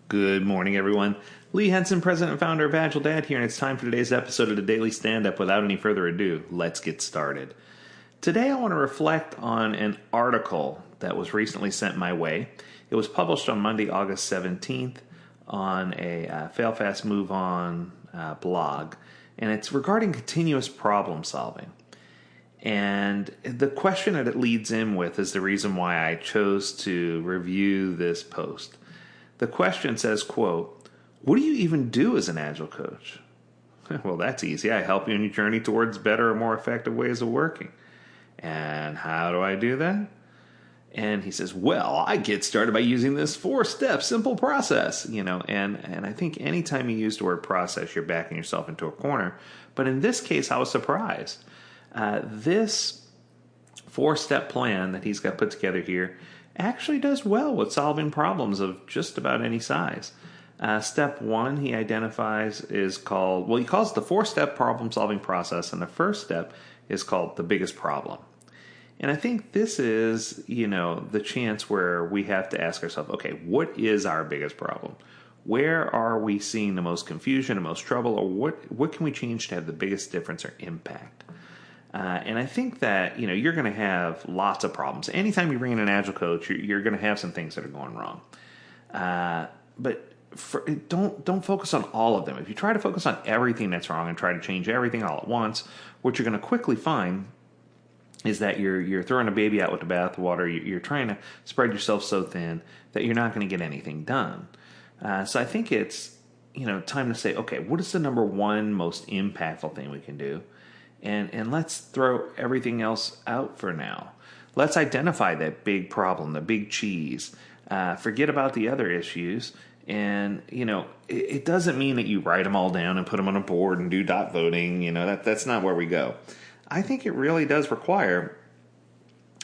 Good morning, everyone. Lee Henson, president and founder of AgileDad here, and it's time for today's episode of the Daily Stand-Up. Without any further ado, let's get started. Today I want to reflect on an article that was recently sent my way. It was published on Monday, August 17th on a Fail Fast Move On blog, and it's regarding continuous problem solving. And the question that it leads in with is the reason why I chose to review this post. The question says, quote, "What do you even do as an Agile coach?" Well, that's easy. I help you on your journey towards better or more effective ways of working. And how do I do that? And he says, well, I get started by using this 4-step simple process, and I think anytime you use the word process, you're backing yourself into a corner. But in this case, I was surprised. This 4-step plan that he's got put together here actually does well with solving problems of just about any size. Step 1 he identifies he calls the 4-step problem solving process, and the first step is called the biggest problem. And I think this is, the chance where we have to ask ourselves, okay, what is our biggest problem? Where are we seeing the most confusion, the most trouble, or what can we change to have the biggest difference or impact? And I think that, you're going to have lots of problems. Anytime you bring in an Agile coach, you're going to have some things that are going wrong. But don't focus on all of them. If you try to focus on everything that's wrong and try to change everything all at once, what you're going to quickly find is that you're throwing a baby out with the bathwater. You're trying to spread yourself so thin that you're not going to get anything done. So I think it's time to say, okay, what is the number one most impactful thing we can do? And let's throw everything else out for now. Let's identify that big problem, the big cheese. Forget about the other issues. And, it doesn't mean that you write them all down and put them on a board and do dot voting. That's not where we go. I think it really does require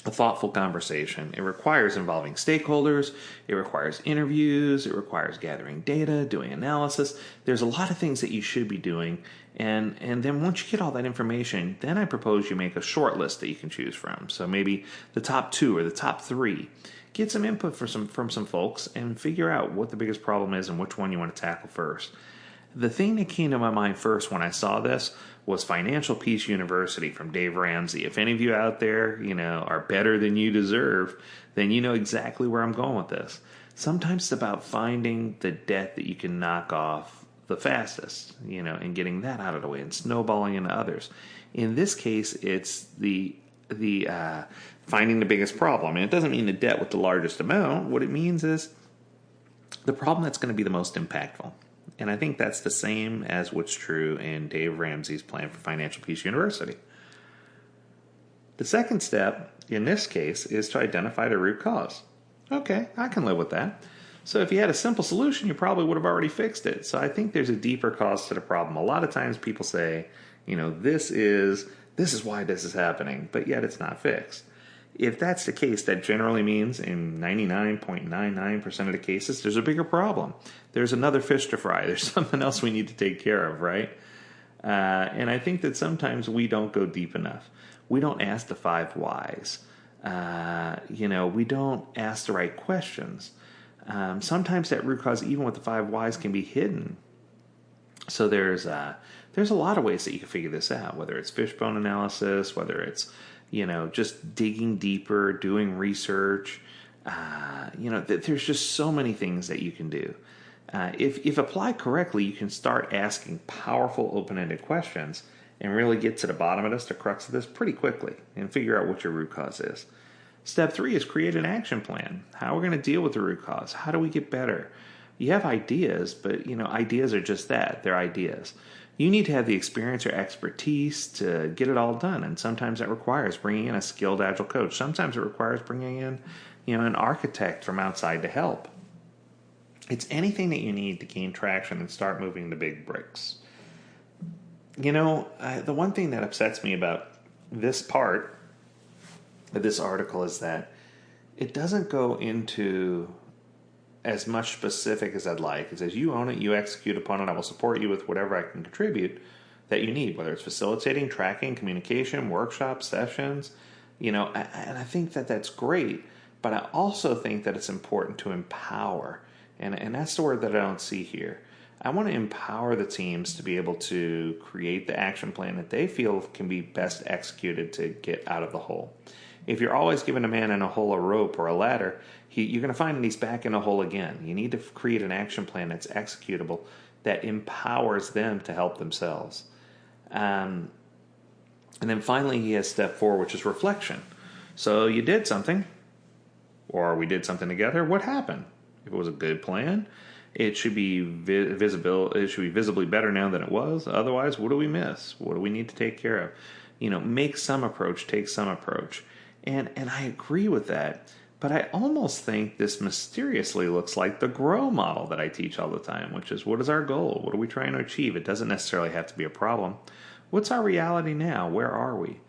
a thoughtful conversation. It requires involving stakeholders. It requires interviews. It requires gathering data, doing analysis. There's a lot of things that you should be doing. And then once you get all that information, then I propose you make a short list that you can choose from. So maybe the top 2 or the top 3. Get some input from some folks and figure out what the biggest problem is and which one you want to tackle first. The thing that came to my mind first when I saw this was Financial Peace University from Dave Ramsey. If any of you out there, are better than you deserve, then you know exactly where I'm going with this. Sometimes it's about finding the debt that you can knock off the fastest, and getting that out of the way and snowballing into others. In this case, it's the finding the biggest problem. And it doesn't mean the debt with the largest amount. What it means is the problem that's going to be the most impactful. And I think that's the same as what's true in Dave Ramsey's plan for Financial Peace University. The second step, in this case, is to identify the root cause. Okay, I can live with that. So if you had a simple solution, you probably would have already fixed it. So I think there's a deeper cause to the problem. A lot of times people say, this is why this is happening, but yet it's not fixed. If that's the case, that generally means in 99.99% of the cases, there's a bigger problem. There's another fish to fry. There's something else we need to take care of, right? And I think that sometimes we don't go deep enough. We don't ask the 5 whys. We don't ask the right questions. Sometimes that root cause, even with the 5 whys, can be hidden. So there's a lot of ways that you can figure this out, whether it's fishbone analysis, whether it's just digging deeper, doing research. There's just so many things that you can do. If applied correctly, you can start asking powerful, open-ended questions and really get to the bottom of this, the crux of this, pretty quickly and figure out what your root cause is. Step 3 is create an action plan. How we're going to deal with the root cause. How do we get better? You have ideas, but ideas are just that. They're ideas. You need to have the experience or expertise to get it all done, and sometimes that requires bringing in a skilled Agile coach. Sometimes it requires bringing in, an architect from outside to help. It's anything that you need to gain traction and start moving the big bricks. The one thing that upsets me about this part of this article is that it doesn't go into as much specific as I'd like. It says, you own it, you execute upon it, I will support you with whatever I can contribute that you need, whether it's facilitating, tracking, communication, workshops, sessions, and I think that that's great, but I also think that it's important to empower And that's the word that I don't see here. I want to empower the teams to be able to create the action plan that they feel can be best executed to get out of the hole. If you're always giving a man in a hole a rope or a ladder, you're going to find that he's back in a hole again. You need to create an action plan that's executable, that empowers them to help themselves. And then finally, he has step 4, which is reflection. So you did something, or we did something together. What happened? If it was a good plan, it should be visible. It should be visibly better now than it was. Otherwise, what do we miss? What do we need to take care of? Make some approach, take some approach. And I agree with that. But I almost think this mysteriously looks like the GROW model that I teach all the time, which is, what is our goal? What are we trying to achieve? It doesn't necessarily have to be a problem. What's our reality now? Where are we?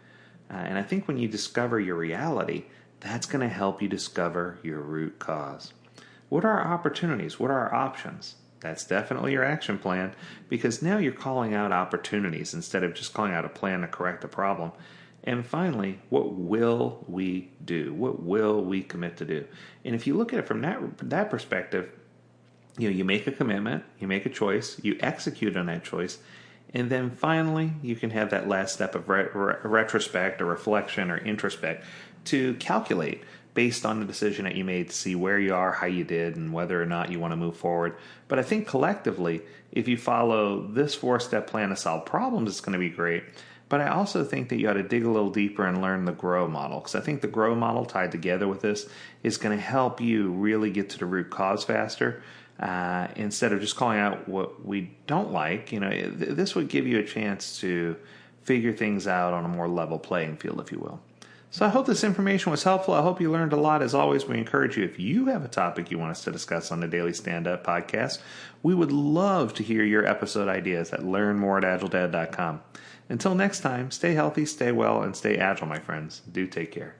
And I think when you discover your reality, that's going to help you discover your root cause. What are our opportunities? What are our options? That's definitely your action plan, because now you're calling out opportunities instead of just calling out a plan to correct a problem. And finally, what will we do? What will we commit to do? And if you look at it from that perspective, you make a commitment, you make a choice, you execute on that choice, and then finally, you can have that last step of retrospect or reflection or introspect to calculate based on the decision that you made to see where you are, how you did, and whether or not you want to move forward. But I think collectively, if you follow this 4-step plan to solve problems, it's going to be great. But I also think that you ought to dig a little deeper and learn the GROW model, because I think the GROW model tied together with this is going to help you really get to the root cause faster. Instead of just calling out what we don't like, this would give you a chance to figure things out on a more level playing field, if you will. So I hope this information was helpful. I hope you learned a lot. As always, we encourage you, if you have a topic you want us to discuss on the Daily Stand Up podcast, we would love to hear your episode ideas at learnmore@agiledad.com. Until next time, stay healthy, stay well, and stay agile, my friends. Do take care.